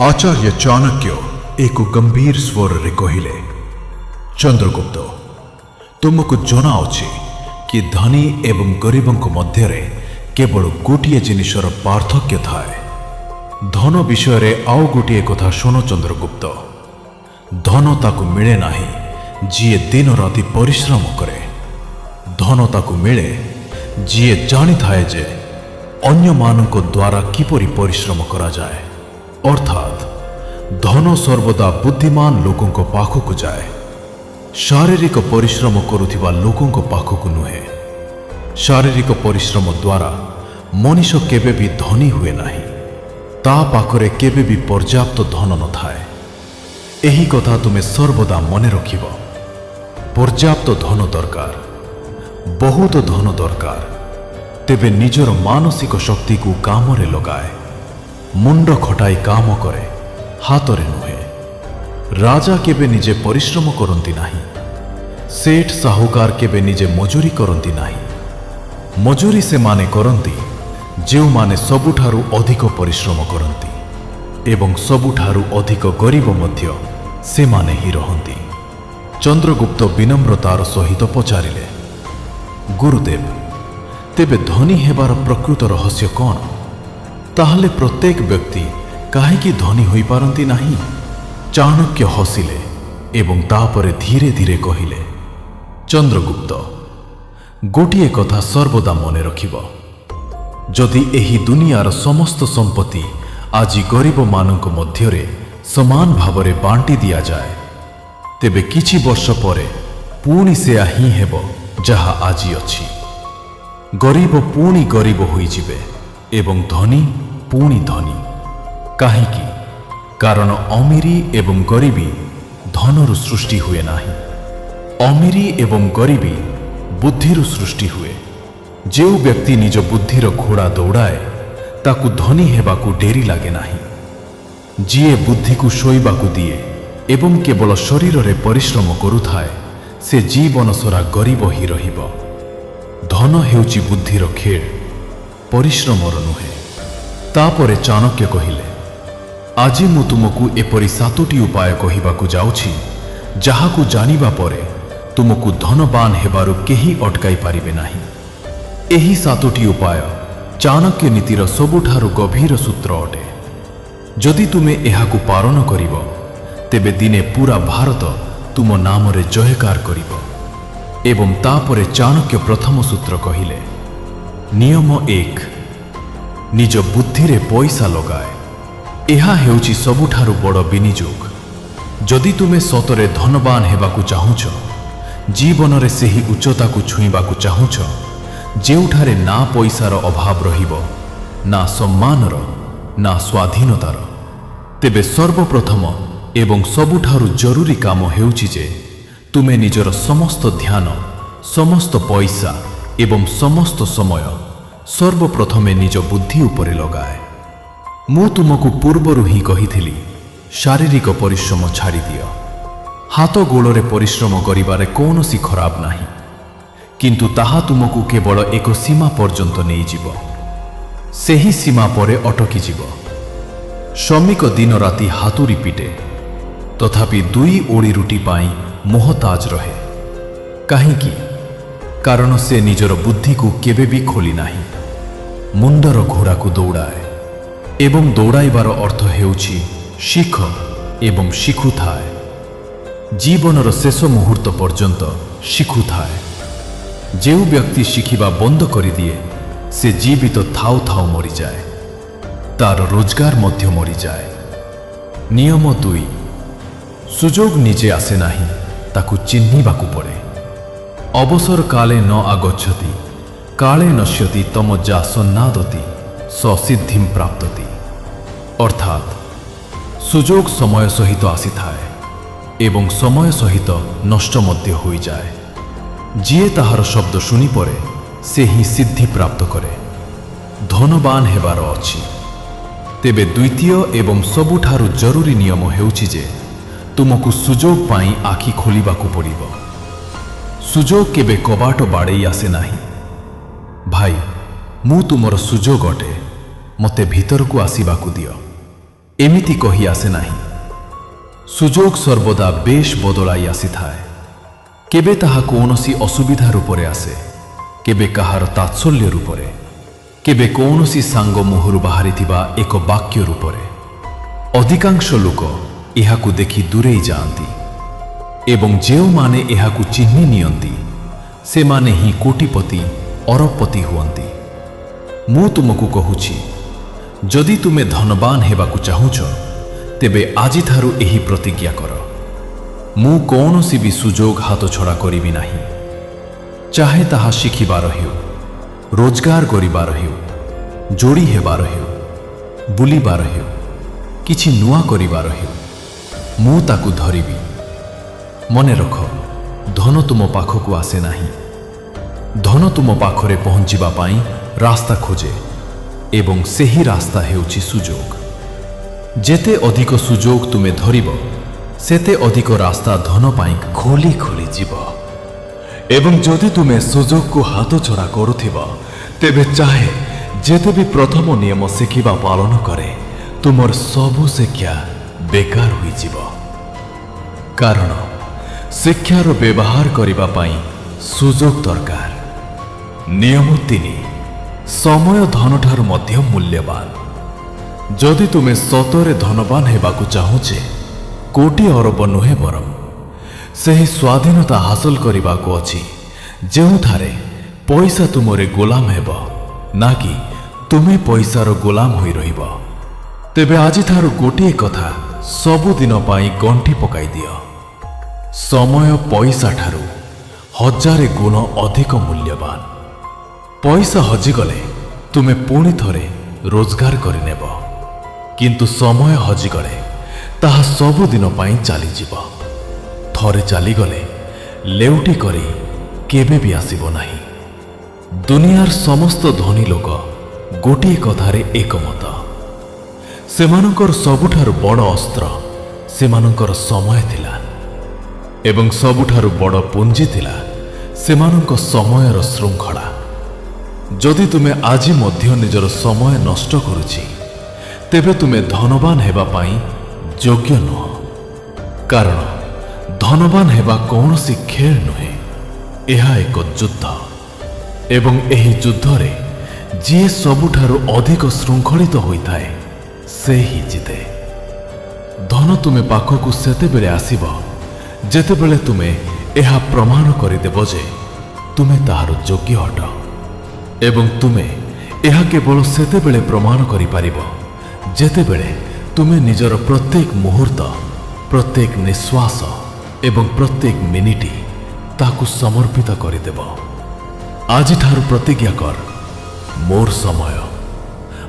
आचार्य चाणक्य एक गंभीर स्वर रे कहिले, चंद्रगुप्त तुमको जना अछि कि धनी एवं गरीबों मध्य केवल गोटे जिनिसर पार्थक्य थाए। धन विषय रे आउ गोटे कथा शुण चंद्रगुप्त, धन ताकू मिले नाही जीए दिन राति परिश्रम करे। धन ताकू मिले जीए जानी थाए जे अन्य मानक द्वारा किपरि परिश्रम करा जाए। अर्थात धन सर्वदा बुद्धिमान लोकों पाखक जाए, शारीरिक परिश्रम करुथिबा लोकों पाखक नुहे। शारीरिक परिश्रम द्वारा मनुष्य केबे भी धनी हुए नाही, ता पाखरे केबे भी पर्याप्त धन न थाए। एही कथा तुमे सर्वदा मने रखिब। पर्याप्त धन दरकार, बहुत धन दरकार, तेबे निजर मानसिक शक्ति को काम रे लगाए। मुंड खटाई काम करे, हाथरे नुहे। राजा केबे निजे परिश्रम करंती नाही, सेठ साहुकार केबे निजे मजूरी करंती नाही। मजूरी से माने करंती जेउ माने सबुठारु अधिक परिश्रम करंती एवं सबुठारु अधिक गरीब मध्य से माने ही रहंती। चंद्रगुप्त विनम्रतार सहित पचारिले, गुरुदेव तेबे धनी हेबार प्रकृत रहस्य कौन? ताहले प्रत्येक व्यक्ति काहेकि धनी होई पारंती नाही? चाणक्य हसिले एवं तापरे धीरे धीरे कहिले, चंद्रगुप्त गोटिए कथा सर्वदा मने रखिब। जदि एही दुनियार समस्त संपत्ति आजि गरीब मानक मध्यरे समान भावरे बांटी दिया जाए, तेबे किछि वर्ष परे पुणी सेया ही हेबो जहा आजि अछि। गरीब पुणी गरीब होई जिवे एवं धनी पुणी धनी। काहेकि? कारण अमीरी एवं गरीबी धनरु सृष्टि हुए नाही। अमीरी एवं गरीबी बुद्धिरु सृष्टि हुए। जेउ व्यक्ति निज बुद्धिर घोड़ा दौड़ाए ताकू धनी हेबाकू डेरी लागे नाही। जीए बुद्धि को शोइबाकू दिए एवं केवल शरीर रे परिश्रम करुथाए, से जीवन सारा गरीब ही रहिब। धन हेउची बुद्धिर खेळ, परिश्रमर नुहे। तापरे चाणक्य कहिले, आजि मु तुमको एपरि 7टी उपाय कहिबाकू जाउछि, जाहाकू जानिबा परे तुमको धनवान हेबारु केही अटकाई पारिबे नाही। एही 7टी उपाय चाणक्य नीतिर सबुठारु गभीर सूत्र अटे। जदि तुमे एहाकू पालन करिब, तेबे दिने पूरा भारत तुम नामरे जयकार करिब। एवं तापरे चाणक्य प्रथम सूत्र कहिले, नियम 1, निज बुद्धि रे पैसा लगाए। एहा हेउची सबुठारु बड़ विनियोग। जदि तुमे सतरे धनवान हेबाकू चाहुछ, जीवन रे सेही उच्चता को छुईबाकू चाहुछ जेउठारे ना पैसार अभाव रहिब, ना सम्मानर, ना स्वाधीनतार, तेबे सर्वप्रथम एवं सबुठारु जरूरी काम हेउची जे तुमे निजर समस्त ध्यान, समस्त पैसा एवं समस्त समय सर्वप्रथमे निज बुद्धि उपरे लगाए। मु तुमको पूर्वरु ही कहिथिली, शारीरिक परिश्रम छाड़ी दियो। हाथ गोड़े परिश्रम करिबारे कौनसी खराब नाही, किंतु ताहा तुमको केवल एक सीमा पर्यंत नहीं जीव। सेही सीमा परे अटकी जीव। श्रमिक दिन राति हातुरी पिटे, तथापि 2 ओड़ी रुटी पाई मोहताज रहे। काहींकि? कारण से निजर बुद्धि को केबे भी खोली नाही। मुंडर घोड़ा को दौड़ाए एवं दौड़ाइबार अर्थ हेउछि शिख एवं शिखुथाए। जीवनर शेष मुहूर्त पर्यंत शिखुथाए। जेउ व्यक्ति शिखिबा बंद करि दिए, से जीवित थाउ थाउ मरी जाए, तार रोजगार मध्य मरी जाए। नियम 2, सुजोग निजे आसे नाही, ताकू चिन्हिबाकू पड़े। अवसर काले न आगच्छति, काले नश्यति तम जा सन्नादति स सिद्धिं प्राप्तति। अर्थात सुजोग समय सहित आसी थाए एवं समय सहित नष्ट मध्य होई जाए। जिए ताहार शब्द शुणी परे से ही सिद्धि प्राप्त करे। धनवान हेबार अछि, तेबे द्वितीय एवं सबुठारु जरूरी नियम हेउछि जे तुमको सुजोग पाई आखि खोलिबाकू पड़िब। सुजोग केबे कबाट बाड़ेई आसे नाही। भाई, मु तुमर सुजोग अटे, मते भीतर को आसीबाकू दियो। एमिति कही आसे नाही। सुजोग सर्वदा बेश बदलाई आसीथाए। केबे ताहा कौनसी असुविधा रूपरे आसे, केबे कहार तात्सल्य रूपरे, केबे कौनसी सांग मुहरु बाहरिथिबा एक वाक्य रूपरे। अधिकांश लोक एहाकु देखि दूरेई जाआंती एवं जेउमाने एहाकु चिन्हि नियंती सेमाने ही कोटिपति अरबपति हुअंती। मु तुमकु कहुछि, जदि तुमे धनवान हेबाकु चाहुछ तेबे आजि थारु एही प्रतिज्ञा कर, मु कौनसी भी सुजोग हाथ छड़ा करिबि नाही। चाहे ताहा शिखिबार हेउ, रोजगार करिबार हेउ, जोड़ी हेबार हेउ, बुलिबार हेउ, किछि नुआ करिबार हेउ, मु ताकु धरिबि। मने रख, धन तुम पाखकु आसे नाही। धन तुम पाखरे पहुंचिबा पाई रास्ता खोजे एवं सेही रास्ता हेउछि सुजोग। जेते अधिक सुजोग तुमे धरिब सेते अधिक रास्ता धन पाई खोली खोली जीव। एवं जदि तुमे सुजोग को हाथ छड़ा करुथिब तेबे चाहे जेते भी प्रथम नियम शिखिबा पालन करे तुमर सबु शिक्षा बेकार होई जीव। कारण शिक्षार व्यवहार करिबा पाई सुजोग दरकार। नियम 3, समय धन ठारु मध्य मूल्यवान। जदि तुमे सतरे धनवान हेबाकु चाहुचे, कोटी अरब नुहे बरम सेही स्वाधीनता हासिल करिबाकु अछि जेउथारे पैसा तुमरे गोलाम हेब, ना कि तुमे पैसार गोलाम होई रहिब। तेबे आजि थारु गोटिए कथा सबुदिन पाई गंठी पकाई दियो, समय पैसा ठारु 1000 गुण अधिक मूल्यवान। पैसा हजिगले तुमे पुणी थरे रोजगार करिनेब, किंतु समय हजिगले ताहा सबुदिन पाई चलीजिब। थरे चलीगले लेउटी करी केबे भी आसिब नाही। दुनियार समस्त धनी लोक गोटिए कथारे एकमत, सेमानंकर सबुठारु बड़ अस्त्र सेमानंकर समय थिला एवं सबुठारु बड़ पुंजी थिला सेमानंक समयर श्रृंखला। जदि तुमे आजि मध्य निजर समय नष्ट करुछि तेबे तुमे धनवान हेबा पाई योग्य नुह। कारण धनवान हेबा कौनसी खेल नुहे, एहा एक युद्ध एवं एही युद्धरे जी सबुठारु अधिक श्रृंखलित होइथाए से ही जिते। धन तुमे पाखकु सेतेबेले आसिब जेतेबेले तुमे एहा प्रमाण करिदेब जे तुमे ताहार योग्य अट। एवं तुमे एहा केवल सेतेबेले प्रमाण करि पारिब जेतेबेले तुमे निजर प्रत्येक मुहूर्त, प्रत्येक निश्वास एवं प्रत्येक मिनिट ताकु समर्पित करिदेब। आजि ठारु प्रतिज्ञा कर, मोर समय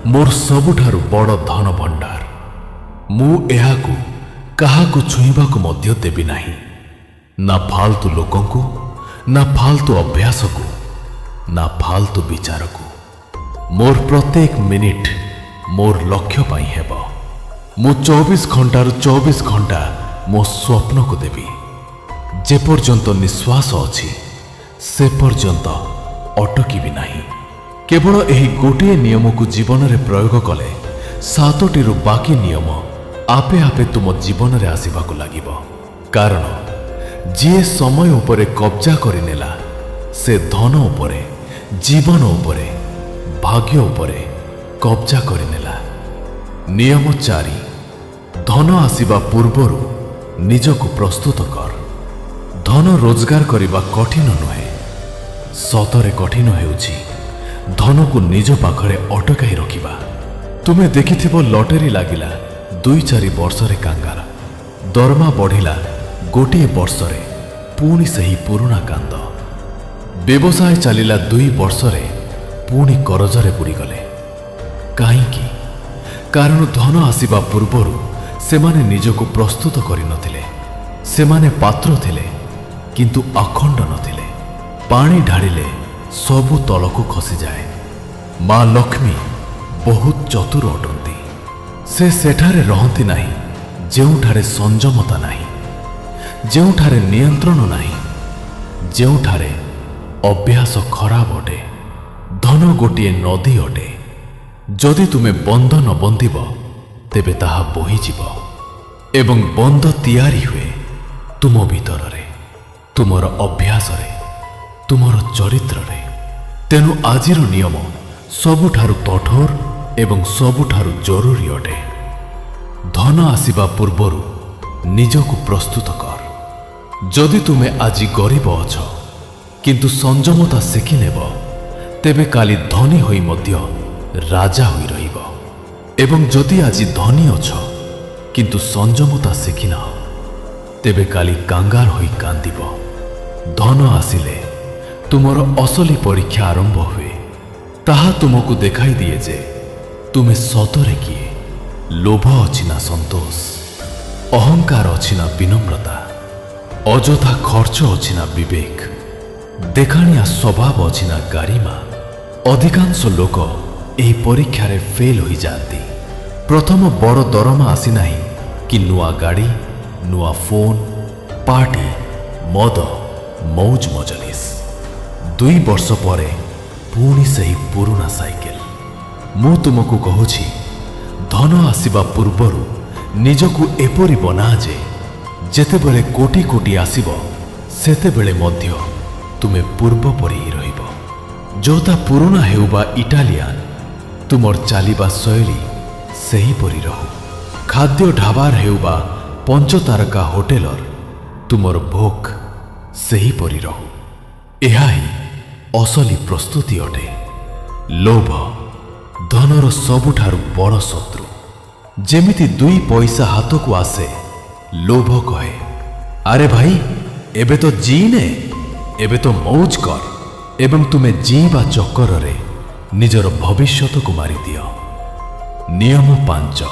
मोर सबुठारु बड़ धन भंडार। मु एहाकु काहाकु छुईबाकु मध्य देबि नाही, ना फालतू लोकंकु, ना फालतू अभ्यासकु, ना फालतू विचारकु। मोर प्रत्येक मिनिट मोर लक्ष्य पाई हेब। मु 24 घंटार 24 घंटा मो स्वप्न को देबी। जे पर्यंत निश्वास अछि से पर्यंत अटकी भी नाही। केवल एही गोटिए नियम को जीवन रे प्रयोग कले 7टी रु बाकी नियम आपे आपे तुम जीवन रे आसीबाकु लागिबो। कारण जे समय उपरे कब्जा करिनेला से धन उपरे, जीवन उपरे, भाग्य उपरे कब्जा करिनेला। नियम 4, धन आसीबा पूर्वरु निजको प्रस्तुत कर। धन रोजगार करिबा कठिन नुहे, सतरे कठिन हेउछि धन को निज पाखरे अटकाई रखिबा। तुमे देखिथिबो लटरी लागिला 2-4 वर्षरे कांगार, दरमा बढ़िला गोटे वर्षरे पुणी सही पुराणा कांद। व्यवसाय चलिला 2 वर्षरे पुणी करजरे बुड़ीगले। काहींकि? कारण धन आसीबा पूर्वरु सेमाने निजको प्रस्तुत करि नथिले। सेमाने पात्र थिले किंतु अखंड नथिले। पानी ढाड़िले सबु तलकु खसी जाए। मां लक्ष्मी बहुत चतुर अटंती। से सेठारे रहंती नाही जेउठारे संयमता नाही, जेउठारे नियंत्रण नाही, जेउठारे अभ्यास खराब अटे। धन गोटिए नदी अटे। जदि तुमे बंध न बंधिब ତେବେ ତାହା ବୋହିଯିବ ଏବଂ ବନ୍ଧ ତିଆରି ହୁଏ ତୁମ ଭିତରରେ, ତୁମର ଅଭ୍ୟାସରେ, ତୁମର ଚରିତ୍ରରେ। ତେଣୁ ଆଜିର ନିୟମ ସବୁଠାରୁ କଠୋର ଏବଂ ସବୁଠାରୁ ଜରୁରୀ ଅଟେ। ଧନ ଆସିବା ପୂର୍ବରୁ ନିଜକୁ ପ୍ରସ୍ତୁତ କର। ଯଦି ତୁମେ ଆଜି ଗରିବ ଅଛ କିନ୍ତୁ ସଂଯମତା ଶିଖିନେବ, ତେବେ କାଲି ଧନୀ ହୋଇ ମଧ୍ୟ ରାଜା ହୋଇ ରହିବ। ଏବଂ ଯଦି ଆଜି ଧନୀ ଅଛ କିନ୍ତୁ ସଂଯମତା ଶିଖିନାହ, ତେବେ କାଲି କାଙ୍ଗାଳ ହୋଇ କାନ୍ଦିବ। ଧନ ଆସିଲେ ତୁମର ଅସଲି ପରୀକ୍ଷା ଆରମ୍ଭ ହୁଏ। ତାହା ତୁମକୁ ଦେଖାଇ ଦିଏ ଯେ ତୁମେ ସତରେ କିଏ। ଲୋଭ ଅଛି ନା ସନ୍ତୋଷ, ଅହଙ୍କାର ଅଛି ନା ବିନମ୍ରତା, ଅଯଥା ଖର୍ଚ୍ଚ ଅଛି ନା ବିବେକ, ଦେଖାଣିଆ ସ୍ୱଭାବ ଅଛି ନା ଗାରିମା। ଅଧିକାଂଶ ଲୋକ ଏହି ପରୀକ୍ଷାରେ ଫେଲ୍ ହୋଇଯାଆନ୍ତି। ପ୍ରଥମ ବଡ଼ ଦରମା ଆସିନାହିଁ କି ନୂଆ ଗାଡ଼ି, ନୂଆ ଫୋନ୍, ପାର୍ଟି, ମଦ, ମୌଜ ମଜଲିସ୍। 2 ବର୍ଷ ପରେ ପୁଣି ସେହି ପୁରୁଣା ସାଇକେଲ। ମୁଁ ତୁମକୁ କହୁଛି, ଧନ ଆସିବା ପୂର୍ବରୁ ନିଜକୁ ଏପରି ବନା ଯେ ଯେତେବେଳେ କୋଟି କୋଟି ଆସିବ, ସେତେବେଳେ ମଧ୍ୟ ତୁମେ ପୂର୍ବ ପରି ହିଁ ରହିବ। ଯଥା ପୁରୁଣା ହେଉ ବା ଇଟାଲିଆନ, ତୁମର ଚାଲିବା ଶୈଳୀ ସେହିପରି ରହୁ। ଖାଦ୍ୟ ଢାବାର ହେଉ ବା ପଞ୍ଚତାରକା ହୋଟେଲର, ତୁମର ଭୋକ ସେହିପରି ରହୁ। ଏହା ହିଁ ଅସଲି ପ୍ରସ୍ତୁତି ଅଟେ। ଲୋଭ ଧନର ସବୁଠାରୁ ବଡ଼ ଶତ୍ରୁ। ଯେମିତି 2 ପଇସା ହାତକୁ ଆସେ, ଲୋଭ କହେ, ଆରେ ଭାଇ ଏବେ ତ ଜିନେ, ଏବେ ତ ମୌଜ କର। ଏବଂ ତୁମେ ଜିଇବା ଚକ୍କରରେ ନିଜର ଭବିଷ୍ୟତକୁ ମାରିଦିଅ। ନିୟମ 5,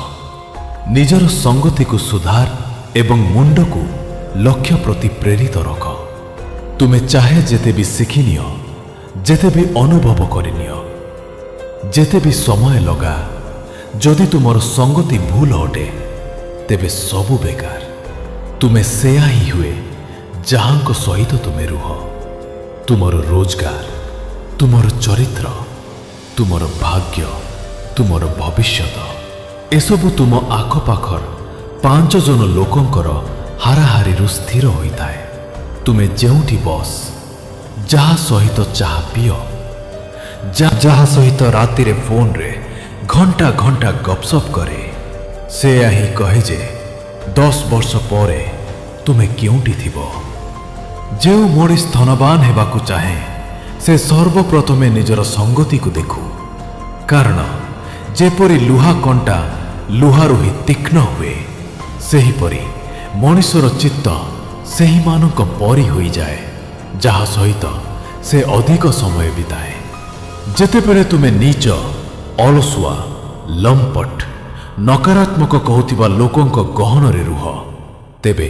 ନିଜର ସଙ୍ଗତିକୁ ସୁଧାର ଏବଂ ମୁଣ୍ଡକୁ ଲକ୍ଷ୍ୟ ପ୍ରତି ପ୍ରେରିତ ରଖ। ତୁମେ ଚାହେ ଯେତେ ବି ଶିଖିନିଅ, ଯେତେ ବି ଅନୁଭବ କରିନିଅ, ଯେତେ ବି ସମୟ ଲଗା, ଯଦି ତୁମର ସଙ୍ଗତି ଭୁଲ ଅଟେ, ତେବେ ସବୁ ବେକାର। ତୁମେ ସେୟା ହିଁ ହୁଏ ଯାହାଙ୍କ ସହିତ ତୁମେ ରୁହ। ତୁମର ରୋଜଗାର, ତୁମର ଚରିତ୍ର, ତୁମର ଭାଗ୍ୟ, ତୁମର ଭବିଷ୍ୟତ, ଏସବୁ ତୁମ ଆଖପାଖର 5 ଜଣ ଲୋକଙ୍କର ହାରାହାରିରୁ ସ୍ଥିର ହୋଇଥାଏ। ତୁମେ ଯେଉଁଠି ବସ, ଯାହା ସହିତ ଚାହା ପିଅ, ଯାହା ସହିତ ରାତିରେ ଫୋନରେ ଘଣ୍ଟା ଘଣ୍ଟା ଗପସପ କରେ, ସେୟା ହିଁ କହେ ଯେ 10 ବର୍ଷ ପରେ ତୁମେ କେଉଁଠି ଥିବ। ଯେଉଁ ମଣିଷ ଧନବାନ ହେବାକୁ ଚାହେଁ, ସେ ସର୍ବପ୍ରଥମେ ନିଜର ସଙ୍ଗତିକୁ ଦେଖୁ। କାରଣ ଯେପରି ଲୁହା କଣ୍ଟା ଲୁହାରୁ ହିଁ ତୀକ୍ଷ୍ଣ ହୁଏ, ସେହିପରି ମଣିଷର ଚିତ୍ତ ସେହିମାନଙ୍କ ପରି ହୋଇଯାଏ ଯାହା ସହିତ ସେ ଅଧିକ ସମୟ ବିତାଏ। ଯେତେବେଳେ ତୁମେ ନିଜ ଅଳସୁଆ, ଲମ୍ପଟ, ନକାରାତ୍ମକ କହୁଥିବା ଲୋକଙ୍କ ଗହଣରେ ରୁହ, ତେବେ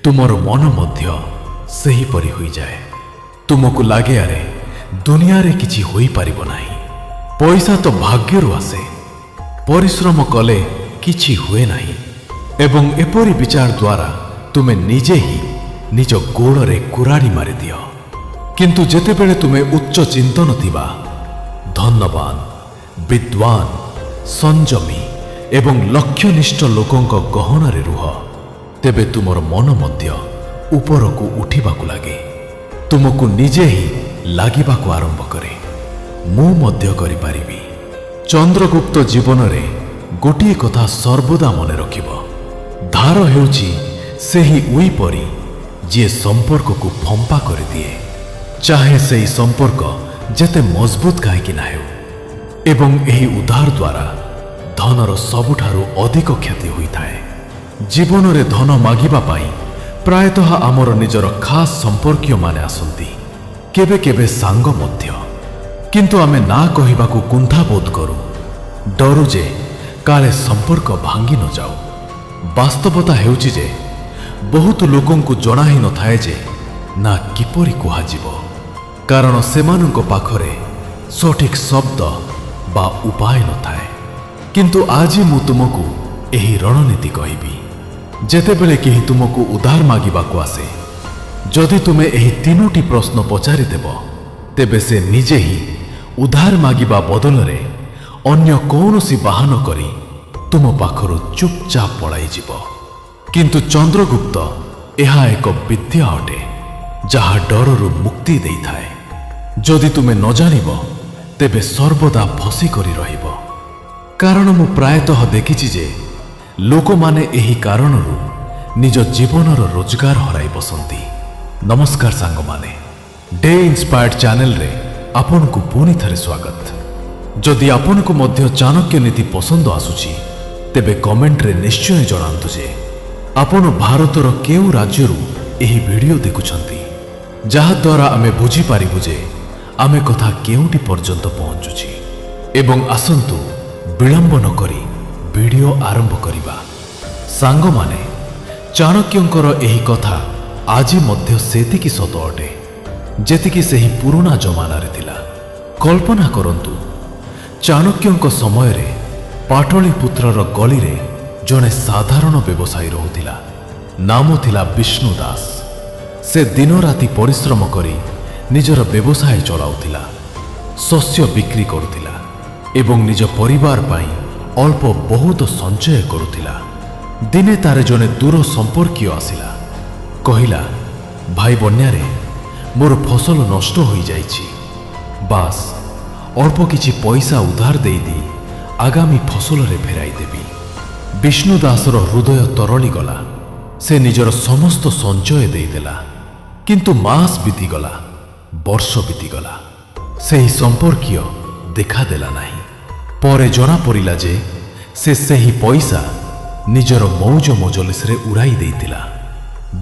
ତୁମର ମନ ମଧ୍ୟ ସେହିପରି ହୋଇଯାଏ। ତୁମକୁ ଲାଗେ ଆରେ ଦୁନିଆରେ କିଛି ହୋଇପାରିବ ନାହିଁ। ପଇସା ତ ଭାଗ୍ୟରୁ ଆସେ, ପରିଶ୍ରମ କଲେ କିଛି ହୁଏ ନାହିଁ। ଏବଂ ଏପରି ବିଚାର ଦ୍ୱାରା ତୁମେ ନିଜେ ହିଁ ନିଜ ଗୋଡ଼ରେ କୁରାଡ଼ି ମାରିଦିଅ। କିନ୍ତୁ ଯେତେବେଳେ ତୁମେ ଉଚ୍ଚ ଚିନ୍ତନ ଥିବା, ଧନବାନ, ବିଦ୍ୱାନ, ସଂଯମୀ ଏବଂ ଲକ୍ଷ୍ୟନିଷ୍ଠ ଲୋକଙ୍କ ଗହଣରେ ରୁହ, ତେବେ ତୁମର ମନ ମଧ୍ୟ ଉପରକୁ ଉଠିବାକୁ ଲାଗେ। ତୁମକୁ ନିଜେ ହିଁ ଲାଗିବାକୁ ଆରମ୍ଭ କରେ, ମୁଁ ମଧ୍ୟ କରିପାରିବି। ଚନ୍ଦ୍ରଗୁପ୍ତ ଜୀବନରେ ଗୋଟିଏ କଥା ସର୍ବଦା ମନେ ରଖିବ, ଧାର ହେଉଛି ସେହି ଉଇ ପରି ଯିଏ ସମ୍ପର୍କକୁ ଫମ୍ପା କରିଦିଏ, ଚାହେ ସେହି ସମ୍ପର୍କ ଯେତେ ମଜବୁତ କାହିଁକି ନା ହେଉ। ଏବଂ ଏହି ଉଦ୍ଧାର ଦ୍ୱାରା ଧନର ସବୁଠାରୁ ଅଧିକ କ୍ଷତି ହୋଇଥାଏ। ଜୀବନରେ ଧନ ମାଗିବା ପାଇଁ ପ୍ରାୟତଃ ଆମର ନିଜର ଖାସ୍ ସମ୍ପର୍କୀୟମାନେ ଆସନ୍ତି, କେବେ କେବେ ସାଙ୍ଗ ମଧ୍ୟ। କିନ୍ତୁ ଆମେ ନା କହିବାକୁ କୁଣ୍ଠାବୋଧ କରୁ, ଡରୁ ଯେ କାଳେ ସମ୍ପର୍କ ଭାଙ୍ଗି ନ ଯାଉ। ବାସ୍ତବତା ହେଉଛି ଯେ ବହୁତ ଲୋକଙ୍କୁ ଜଣା ହିଁ ନଥାଏ ଯେ ନା କିପରି କୁହାଯିବ, କାରଣ ସେମାନଙ୍କ ପାଖରେ ସଠିକ୍ ଶବ୍ଦ ବା ଉପାୟ ନଥାଏ। କିନ୍ତୁ ଆଜି ମୁଁ ତୁମକୁ ଏହି ରଣନୀତି କହିବି। ଯେତେବେଳେ କେହି ତୁମକୁ ଉଦ୍ଧାର ମାଗିବାକୁ ଆସେ, ଯଦି ତୁମେ ଏହି 3ଟି ପ୍ରଶ୍ନ ପଚାରିଦେବ, ତେବେ ସେ ନିଜେ ହିଁ ଉଦ୍ଧାର ମାଗିବା ବଦଳରେ ଅନ୍ୟ କୌଣସି ବାହନ କରି ତୁମ ପାଖରୁ ଚୁପଚାପ ପଳାଇଯିବ। କିନ୍ତୁ ଚନ୍ଦ୍ରଗୁପ୍ତ ଏହା ଏକ ବିଦ୍ୟା ଅଟେ ଯାହା ଡରରୁ ମୁକ୍ତି ଦେଇଥାଏ। ଯଦି ତୁମେ ନ ଜାଣିବ ତେବେ ସର୍ବଦା ଫସି କରି ରହିବ। କାରଣ ମୁଁ ପ୍ରାୟତଃ ଦେଖିଛି ଯେ ଲୋକମାନେ ଏହି କାରଣରୁ ନିଜ ଜୀବନର ରୋଜଗାର ହରାଇ ବସନ୍ତି। ନମସ୍କାର ସାଙ୍ଗମାନେ, ଡେ ଇନ୍ସପାୟର୍ଡ ଚ୍ୟାନେଲରେ ଆପଣଙ୍କୁ ପୁଣି ଥରେ ସ୍ୱାଗତ। ଯଦି ଆପଣଙ୍କୁ ମଧ୍ୟ ଚାଣକ୍ୟ ନୀତି ପସନ୍ଦ ଆସୁଛି ତେବେ କମେଣ୍ଟରେ ନିଶ୍ଚୟ ଜଣାନ୍ତୁ ଯେ ଆପଣ ଭାରତର କେଉଁ ରାଜ୍ୟରୁ ଏହି ଭିଡ଼ିଓ ଦେଖୁଛନ୍ତି, ଯାହାଦ୍ୱାରା ଆମେ ବୁଝିପାରିବୁ ଯେ ଆମେ କଥା କେଉଁଠି ପର୍ଯ୍ୟନ୍ତ ପହଞ୍ଚୁଛି। ଏବଂ ଆସନ୍ତୁ ବିଳମ୍ବ ନ କରି ଭିଡ଼ିଓ ଆରମ୍ଭ କରିବା। ସାଙ୍ଗମାନେ, ଚାଣକ୍ୟଙ୍କର ଏହି କଥା ଆଜି ମଧ୍ୟ ସେତିକି ସତ ଅଟେ ଯେତିକି ସେହି ପୁରୁଣା ଜମାନାରେ ଥିଲା। କଳ୍ପନା କରନ୍ତୁ, ଚାଣକ୍ୟଙ୍କ ସମୟରେ ପାଟଳିପୁତ୍ରର ଗଳିରେ ଜଣେ ସାଧାରଣ ବ୍ୟବସାୟୀ ରହୁଥିଲା। ନାମ ଥିଲା ବିଷ୍ଣୁ ଦାସ। ସେ ଦିନ ରାତି ପରିଶ୍ରମ କରି ନିଜର ବ୍ୟବସାୟ ଚଳାଉଥିଲା, ଶସ୍ୟ ବିକ୍ରି କରୁଥିଲା ଏବଂ ନିଜ ପରିବାର ପାଇଁ ଅଳ୍ପ ବହୁତ ସଞ୍ଚୟ କରୁଥିଲା। ଦିନେ ତାର ଜଣେ ଦୂର ସମ୍ପର୍କୀୟ ଆସିଲା, କହିଲା, ଭାଇ, ବନ୍ୟାରେ ମୋର ଫସଲ ନଷ୍ଟ ହୋଇଯାଇଛି। ବାସ୍ ଅଳ୍ପ କିଛି ପଇସା ଉଧାର ଦେଇଦେଇ ଆଗାମୀ ଫସଲରେ ଫେରାଇ ଦେବି। ବିଷ୍ଣୁ ଦାସର ହୃଦୟ ତରଳିଗଲା। ସେ ନିଜର ସମସ୍ତ ସଞ୍ଚୟ ଦେଇଦେଲା। କିନ୍ତୁ ମାସ ବିତିଗଲା, ବର୍ଷ ବିତିଗଲା, ସେହି ସମ୍ପର୍କୀୟ ଦେଖାଦେଲା ନାହିଁ। ପରେ ଜଣାପଡ଼ିଲା ଯେ ସେ ସେହି ପଇସା ନିଜର ମୌଜ ମଜଲିସରେ ଉଡ଼ାଇ ଦେଇଥିଲା।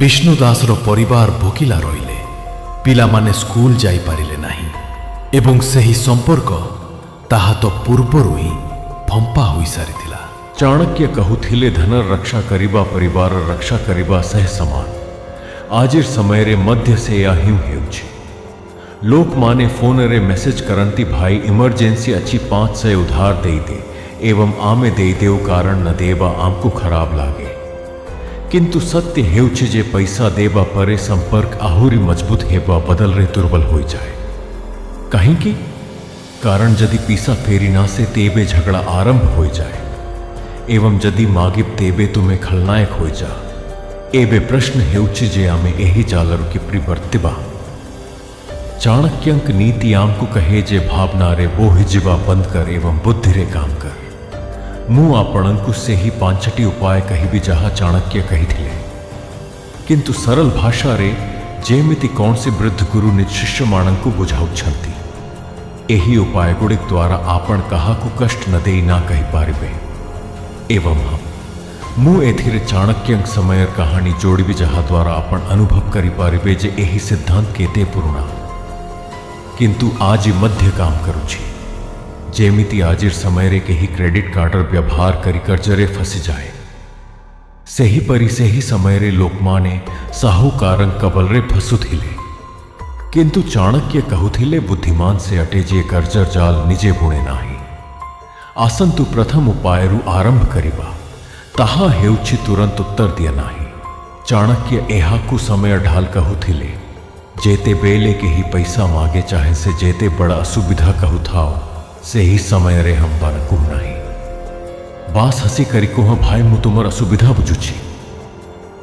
ବିଷ୍ଣୁ ଦାସର ପରିବାର ଭୋକିଲା ରହିଲେ, ପିଲାମାନେ ସ୍କୁଲ ଯାଇପାରିଲେ ନାହିଁ ଏବଂ ସେହି ସମ୍ପର୍କ ତାହା ତ ପୂର୍ବରୁ ହିଁ ଫମ୍ପା ହୋଇସାରିଥିଲା। ଚାଣକ୍ୟ କହୁଥିଲେ, ଧନ ରକ୍ଷା କରିବା ପରିବାର ରକ୍ଷା କରିବା ସହ ସମାନ। ଆଜିର ସମୟରେ ମଧ୍ୟ ସେୟା ହିଁ ହେଉଛି। ଲୋକମାନେ ଫୋନରେ ମେସେଜ କରନ୍ତି, ଭାଇ ଇମର୍ଜେନ୍ସି ଅଛି, 500 ଉଧାର ଦେଇଦେ ଏବଂ ଆମେ ଦେଇଦେଉ, କାରଣ ନ ଦେବା ଆମକୁ ଖରାପ ଲାଗେ। କିନ୍ତୁ ସତ୍ୟ ହେଉଛି ଯେ ପଇସା ଦେବା ପରେ ସମ୍ପର୍କ ଆହୁରି ମଜବୁତ ହେବା ବଦଳରେ ଦୁର୍ବଳ ହୋଇଯାଏ। କାହିଁକି? କାରଣ ଯଦି ପିସା ଫେରି ନ ଆସେ ତେବେ ଝଗଡ଼ା ଆରମ୍ଭ ହୋଇଯାଏ ଏବଂ ଯଦି ମାଗିବ ତେବେ ତୁମେ ଖଳନାୟକ ହୋଇଯା। ଏବେ ପ୍ରଶ୍ନ ହେଉଛି ଯେ ଆମେ ଏହି ଜାଲରୁ କିପରି ବର୍ତ୍ତିବା। ଚାଣକ୍ୟଙ୍କ ନୀତି ଆମକୁ କହେ ଯେ ଭାବନାରେ ବୋହିଯିବା ବନ୍ଦ କର ଏବଂ ବୁଦ୍ଧିରେ କାମ କର। ମୁଁ ଆପଣଙ୍କୁ ସେହି 5ଟି ଉପାୟ କହିବି ଯାହା ଚାଣକ୍ୟ କହିଥିଲେ, କିନ୍ତୁ ସରଳ ଭାଷାରେ, ଯେମିତି କୌଣସି ବୃଦ୍ଧ ଗୁରୁ ନିଜ ଶିଷ୍ୟମାନଙ୍କୁ ବୁଝାଉଛନ୍ତି। ଏହି ଉପାୟଗୁଡ଼ିକ ଦ୍ୱାରା ଆପଣ କାହାକୁ କଷ୍ଟ ନ ଦେଇ ନା କହିପାରିବେ। ଏବଂ ମୁଁ ଏଥିରେ ଚାଣକ୍ୟଙ୍କ ସମୟର କାହାଣୀ ଯୋଡ଼ିବି, ଯାହାଦ୍ୱାରା ଆପଣ ଅନୁଭବ କରିପାରିବେ ଯେ ଏହି ସିଦ୍ଧାନ୍ତ କେତେ ପୁରୁଣା କିନ୍ତୁ ଆଜି ମଧ୍ୟ କାମ କରୁଛି। ଯେମିତି ଆଜିର ସମୟରେ କେହି କ୍ରେଡିଟ୍ କାର୍ଡର ବ୍ୟବହାର କରି କର୍ଜରେ ଫସିଯାଏ, ସେହିପରି ସେହି ସମୟରେ ଲୋକମାନେ ସାହୁକାରଙ୍କ କବଳରେ ଫସୁଥିଲେ। କିନ୍ତୁ ଚାଣକ୍ୟ କହୁଥିଲେ, ବୁଦ୍ଧିମାନ ସେ ଅଟେ ଯେ କର୍ଜର ଜାଲ ନିଜେ ବୁଣେ ନାହିଁ। ଆସନ୍ତୁ ପ୍ରଥମ ଉପାୟରୁ ଆରମ୍ଭ କରିବା। ତାହା ହେଉଛି ତୁରନ୍ତ ଉତ୍ତର ଦିଅ ନାହିଁ। ଚାଣକ୍ୟ ଏହାକୁ ସମୟ ଢାଲ କହୁଥିଲେ। ଯେତେବେଳେ କେହି ପଇସା ମାଗେ, ଚାହେ ସେ ଯେତେ ବଡ଼ ଅସୁବିଧା କହୁଥାଉ, ସେହି ସମୟରେ ହମ୍ବାକୁ ନାହିଁ। ବାସ୍ ହସି କରି କୁହ, ଭାଇ ମୁଁ ତୁମର ଅସୁବିଧା ବୁଝୁଛି,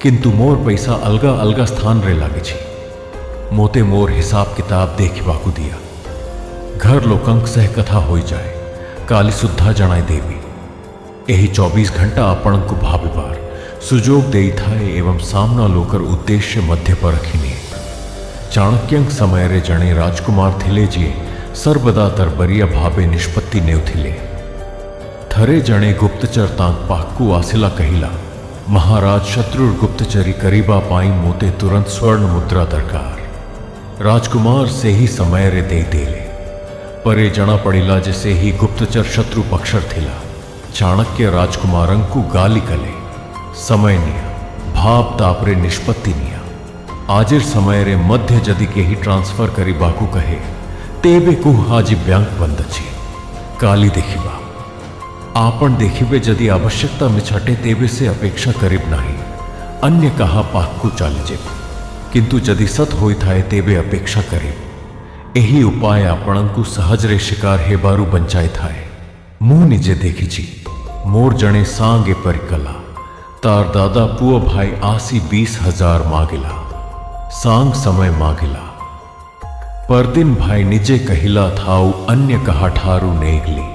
କିନ୍ତୁ ମୋର ପଇସା ଅଲଗା ଅଲଗା ସ୍ଥାନରେ ଲାଗିଛି। ମୋତେ ମୋର ହିସାବ କିତାବ ଦେଖିବାକୁ ଦିଅ। ଘର ଲୋକଙ୍କ ସହ କଥା ହୋଇଯାଏ, କାଲି ସୁଦ୍ଧା ଜଣାଇ ଦେବି। ଏହି 24 ଘଣ୍ଟା ଆପଣଙ୍କୁ ଭାବିବାର ସୁଯୋଗ ଦେଇଥାଏ ଏବଂ ସାମ୍ନା ଲୋକର ଉଦ୍ଦେଶ୍ୟ ମଧ୍ୟ ପରଖିନିଏ। ଚାଣକ୍ୟଙ୍କ ସମୟରେ ଜଣେ ରାଜକୁମାର ଥିଲେ ଯିଏ ସର୍ବଦା ତରବରିଆ ଭାବେ ନିଷ୍ପତ୍ତି ନେଉଥିଲେ। ଥରେ ଜଣେ ଗୁପ୍ତଚର ତାଙ୍କ ପାଖକୁ ଆସିଲା, କହିଲା, ମହାରାଜ, ଶତ୍ରୁର ଗୁପ୍ତଚରୀ କରିବା ପାଇଁ ମୋତେ ତୁରନ୍ତ ସ୍ୱର୍ଣ୍ଣ ମୁଦ୍ରା ଦରକାର। ରାଜକୁମାର ସେହି ସମୟରେ ଦେଇଦେଲେ। ପରେ ଜଣାପଡ଼ିଲା ଯେ ସେହି ଗୁପ୍ତଚର ଶତ୍ରୁ ପକ୍ଷର ଥିଲା। ଚାଣକ୍ୟ ରାଜକୁମାରଙ୍କୁ ଗାଲି କଲେ, ସମୟ ନିଅ, ଭାବ ତାପରେ ନିଷ୍ପତ୍ତି ନିଅ। ଆଜିର ସମୟରେ ମଧ୍ୟ ଯଦି କେହି ଟ୍ରାନ୍ସଫର କରିବାକୁ କହେ ତେବେ କୁହ, ଆଜି ବ୍ୟାଙ୍କ ବନ୍ଦ ଅଛି, କାଲି ଦେଖିବା। ଆପଣ ଦେଖିବେ ଯଦି ଆବଶ୍ୟକତା ମିଛାଟେ ତେବେ ସେ ଅପେକ୍ଷା କରିବ ନାହିଁ, ଅନ୍ୟ କାହା ପାଖକୁ ଚାଲିଯିବ। କିନ୍ତୁ ଯଦି ସତ ହୋଇଥାଏ ତେବେ ଅପେକ୍ଷା କରିବ। ଏହି ଉପାୟ ଆପଣଙ୍କୁ ସହଜରେ ଶିକାର ହେବାରୁ ବଞ୍ଚାଇଥାଏ। ମୁଁ ନିଜେ ଦେଖିଛି। मोर जणे सांगे पर कला तार दादा पुआ भाई आसी 20,000 मागिला सांग समय मागिला परदिन भाई निजे कहिला थाऊ अन्य कहा ठारू नेगली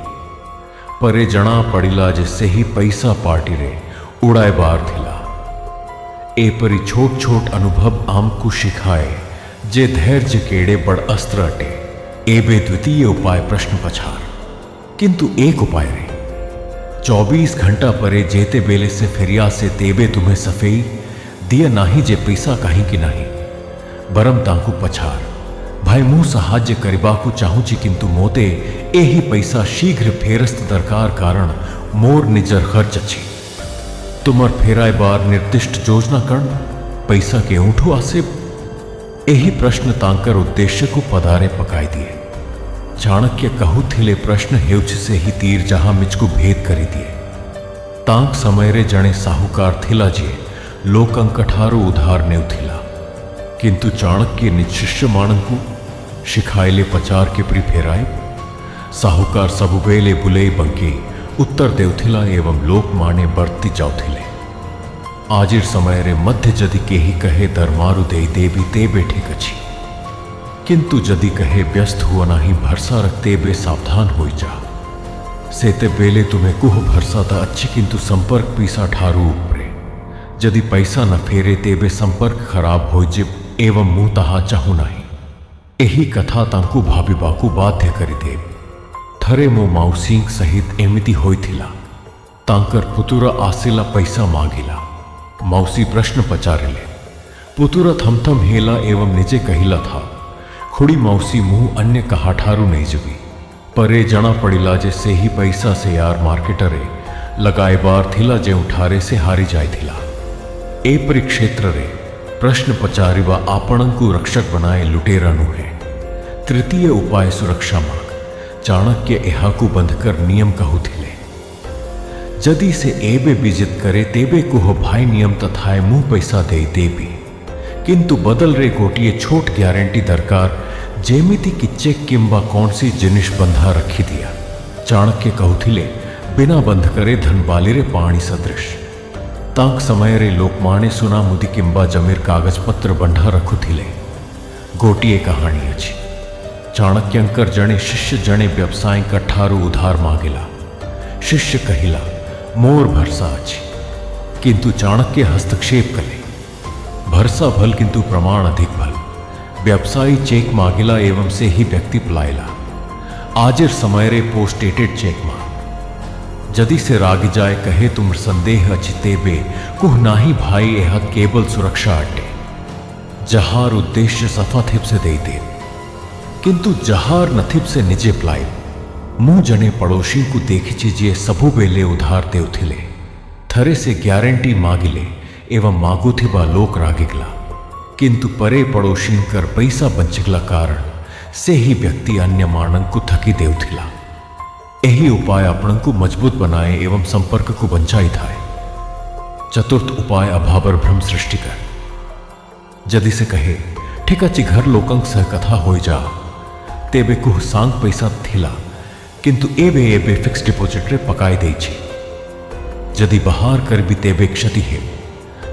परे जणा पड़िला जे से ही पैसा पार्टी रे उड़ाए बार थिला एपरी छोट छोट अनुभव आमकु शिखाए जे धैर्य केड़े बड़ अस्त्र अटे एबे द्वितीय उपाय प्रश्न पछार किंतु एक उपाय रे 24 घंटा परे जेते बेले से फेरिया से तेबे तुम्हें सफेई दिया नाही जे पैसा कहीं की नहीं बरम तांकु पछार भाई मुंह सहाज्य करिबाकु चाहूची किंतु मोते एही पैसा शीघ्र फेरस्त दरकार कारण मोर निजर खर्च अच्छी तुमर फेराए बार निर्दिष्ट योजना कर्ण पैसा के ऊँठू आसे एही प्रश्न तांकर उद्देश्य को पदारे पकाई दिए चाणक्य कहू थिले प्रश्न हेउच से ही तीर जहां मिचकु भेद करी दिए तांक समय रे जणे साहूकार थिला जे लोकंकठारू उधार नेव थिला किंतु चाणक्य निज शिष्य माणंकु शिखाइले पचार के प्री फेराए साहूकार सबुबेले बुले बंके उत्तर देवथिला एवं लोक माने बरती जाउथिले आजिर समय रे मध्य जदि के ही कहे दरमारु दे देवी ते बैठे कछी किंतु जदि कहे व्यस्त हुआ नाही भरसा रखते बे सावधान हो जा सेते बेले तुम्हें कुह भरसा था अच्छी किंतु संपर्क पीसा ठारू उपरे जदि पैसा न फेरे तेबे संपर्क खराब हो जिब एवं मुंह तहा चाहू नाही एही कथा तांकु भाबिबाकु बाध्य करी दे थरे मो माउसिंग सहित एमिति होइथिला तांकर पुतुरा आसिला पैसा मांगिला मौसी प्रश्न पचारिले पुतुरा थमथम हेला एवं निजे कहिला था खुड़ी मौसी मुंह अन्य कहा ठारू नहीं जुबी परे जणा पड़िला जे से ही पैसा से यार मार्केटरे लगाए बार थिला जे उठारे से हारी जाय थिला ए परिक्षेत्र रे प्रश्न पचारिवा आपणंकु रक्षक बनाए लुटेरानु है तृतीय उपाय सुरक्षा मार्ग चाणक्य एहाकु बंधकर नियम कहू थिले जदि से एबे विजित करे तेबे कुह भाई नियम तथाए मुंह पैसा दे देबी किंतु बदल रे गोटिए छोट ग्यारंटी दरकार जेमिति की चेक किंबा कौन सी जिनिस बंधा रखी दिया चाणक्य कहूथिले बिना बंध करे धनबाली रे पाणी सदृश तांक समय रे लोकमाने सुना मुदी किंबा जमीर कागज पत्र बंधा रखुथिले गोटिए कहानी अच्छी चाणक्यंकर जणे शिष्य जणे व्यवसाय कठारू उधार मांगिला शिष्य कहिला मोर भरसा अच्छी किंतु चाणक्य हस्तक्षेप कले भरसा भल किंतु प्रमाण अधिक भल व्यवसायी चेक मांगिला एवं से ही व्यक्ति पलायला आजिर समय रे पोस्टेटेड चेक मांग जदि से रागी जाए कहे तुम संदेह अचिते बे कुह नाही भाई यह केवल सुरक्षा अटे जहार उद्देश्य सफा थिप से दे दे किंतु जहार नथिप से निजे पलाय मुंह जने पड़ोसी को देखी चीजिए सबू बेले उधार देवथिले थरे से गारंटी मागिले एवं मागुथिबा लोक रागिगला किंतु परे पड़ोसी कर पैसा बंचिगला कारण से ही व्यक्ति अन्य मानंकु थकी देवथिला यही उपाय आपणंकु मजबूत बनाए एवं संपर्क को बंचाई थाए चतुर्थ उपाय अभावर भ्रम सृष्टि कर जदि से कहे ठीक अच्छी घर लोकंक सह कथा हो जा तेबे कुह सांग पैसा थिला किंतु एबे फिक्स डिपोजिट रे पकाई दे जदि बहार करबी तेबे क्षति है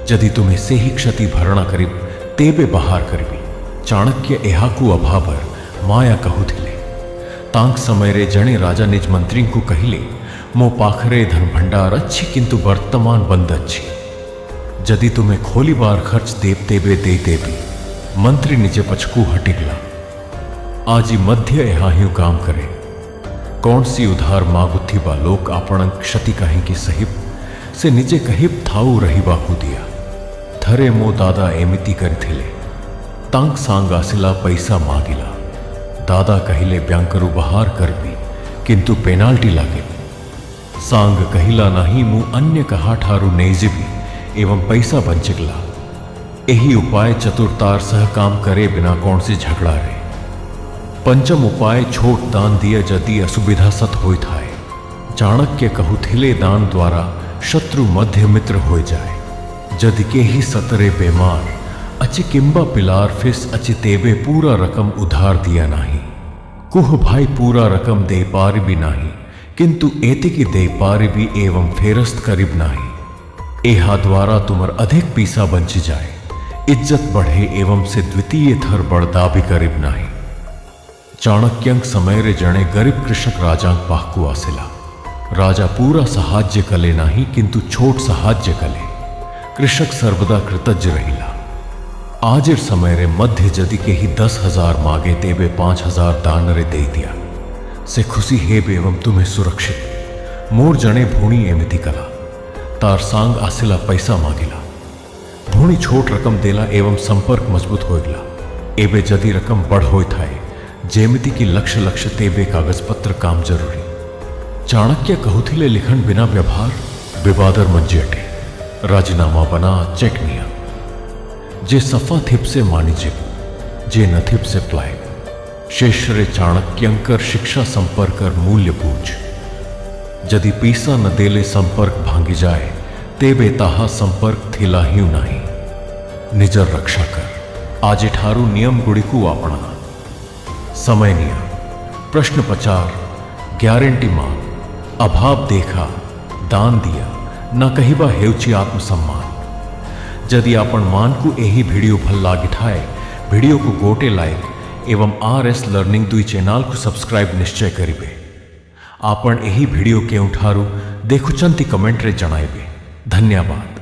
जदि तुम्हें से ही क्षति भरणा करीब तेबे बहार करबी चाणक्य एहाकु अभावर माया कहूथिले तांक समय रे जणे राजा निज मंत्री को कहिले मो पाखरे धन भंडार अच्छी किंतु वर्तमान बंद अच्छी जदि तुम्हें खोली बार खर्च देव तेबे दे देबी मंत्री निजे पछकू हटिगला आजी मध्य एहाह्यू काम करे कौन सी उधार मागुथी बा लोक आपण क्षति कहीं की सहिब से निजे कहिब थाऊ रही बाकू दिया थरे मो दादा एमिति करिथिले तांक सांग आसिला पैसा मागिला दादा कहिले ब्यांकरु बहार करबी किंतु पेनाल्टी लागे सांग कहिला नहीं मु अन्य कहा ठारू नेजिबी एवं पैसा बंचिगला यही उपाय चतुरतार सह काम करे बिना कौन सी झगड़ा रे पंचम उपाय छोट दान दिया जदि असुविधा सत होई थाए चाणक्य कहूथिले दान द्वारा शत्रु मध्य मित्र हो जाए जदि के ही सतरे बेमार अचि किंबा पिलार फिस अचि तेबे पूरा रकम उधार दिया नहीं कुह भाई पूरा रकम दे पार भी नहीं किंतु एतिकी दे पारिबी एवं फेरस्त करीब नाही। एहा द्वारा तुमर अधिक पीसा बंची जाए, इज्जत बढ़े एवं से द्वितीय थर बड़दा भी करीब नाही। चाणक्यंक समय रे जणे गरीब कृषक राजांक पाहकू आसेला। राजा पूरा सहाज्य कले नाही किंतु छोट सहाज्य कले। कृषक सर्वदा कृतज्ञ रहिला। आजिर समय रे मध्य जदि के ही 10,000 मागे तेबे 5,000 दान रे दे दिया से खुशी हेब एवं तुम्हें सुरक्षित। मोर जणे भूणी एमिति कला, तार सांग आसिला पैसा मागिला। भूणी छोट रकम देला एवं संपर्क मजबूत होइला। एबे जदि रकम बढ़ होय थाए, जेमिति की लक्ष्य लक्ष्य तेबे कागज पत्र काम जरूरी। चाणक्य कहूथिले लिखन बिना व्यवहार विवादर मंजे अटे। राजीनामा बना चेक निया, जे सफा थिप से मानिजिब, जे न थिप से प्लाय। शेषरे चाणक्यंकर शिक्षा संपर्कर मूल्य पूछ। जदि पीसा न देले संपर्क भांगी जाए, तेबे ताहा संपर्क थिला ही नाही। निजर रक्षा कर, आजे ठारू नियम गुड़िकू आपणा। समय नियम, प्रश्न पचार, गारंटी मांग, अभाव देखा, दान दिया, न कहिबा हेउची आत्मसम्मान। जदि आपण मान को यही वीडियो भल लागे ठाए, वीडियो को गोटे लाइक एवं RS लर्निंग 2 चैनल को सब्सक्राइब निश्चय करिबे। आपण यही वीडियो के उठारू देखुचंती कमेंट रे जणाइबे। धन्यवाद।